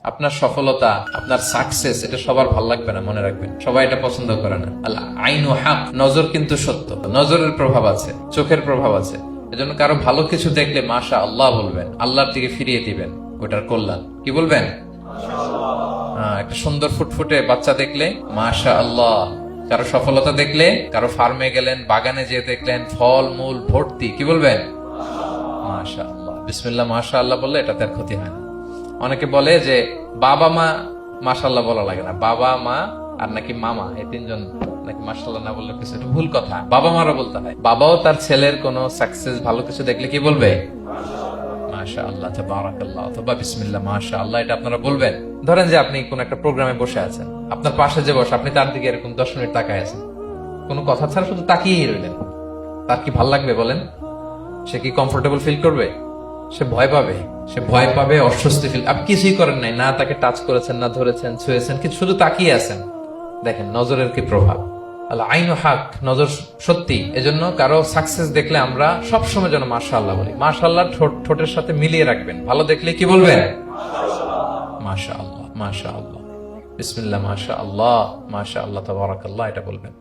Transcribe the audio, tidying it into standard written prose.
আপনার সফলতা, আপনার সাকসেস, এটা সবার ভালো লাগবে না, মনে রাখবেন। সবাই এটা পছন্দ করে না। আল আইনু হক, নজর কিন্তু সত্য। নজরের প্রভাব আছে, চোখের প্রভাব আছে। এজন্য কারো ভালো কিছু দেখলে মাশা আল্লাহ বলবেন, আল্লাহর দিকে ফিরিয়ে দিবেন ওটার কল্যাণ। কি বলবেন? একটা সুন্দর ফুটফুটে বাচ্চা দেখলে মাশা আল্লাহ। কারো সফলতা দেখলে, কারো ফার্মে গেলেন, বাগানে যেয়ে দেখলেন ফল মূল ভর্তি, কি বলবেন? মাশা আল্লাহ। বিসমিল্লাহ মাশা আল্লাহ বললে এটাতে আর ক্ষতি হয় না। অনেকে বলে যে বাবা মা মাশাআল্লাহ বলা লাগে না, বাবা মা আর নাকি মামা, এই তিনজন নাকি মাশাআল্লাহ না বললে কিছু একটা ভুল কথা। বাবা মারও বলতে হয়। বাবাও তার ছেলের কোনো সাকসেস, ভালো কিছু দেখলে কি বলবে? মাশাআল্লাহ, তাবারাকাল্লাহ, অথবা বিসমিল্লাহ মাশাআল্লাহ, এটা আপনারা বলবেন। ধরেন যে আপনি কোন একটা প্রোগ্রামে বসে আছেন, আপনার পাশে যে বসে, আপনি তার দিকে এরকম 10 মিনিট তাকায় আছেন, কোনো কথা ছাড়া শুধু তাকিয়েই রইলেন। তার কি ভাল লাগবে বলেন? সে কি কমফোর্টেবল ফিল করবে? সে ভয় পাবে, সে ভয় পাবে, অস্বস্তি ফিল। আপনি কিছুই করেন নাই, না তাকে টাচ করেছেন, না ধরেছেন, ছুঁয়েছেন, কিন্তু শুধু তাকিয়ে আছেন। দেখেন নজরের কি প্রভাব। আল্লাহ আইনু হক, নজর সত্যি। এজন্য কারো সাকসেস দেখলে আমরা সবসময় যেন মাশাআল্লাহ বলি। মাশাআল্লাহ ঠোঁটের সাথে মিলিয়ে রাখবেন। ভালো দেখলে কি বলবেন? মাশাআল্লাহ, মাশাআল্লাহ, বিসমিল্লাহ মাশাআল্লাহ, মাশাআল্লাহ, তাবারাকাল্লাহ, এটা বলবেন।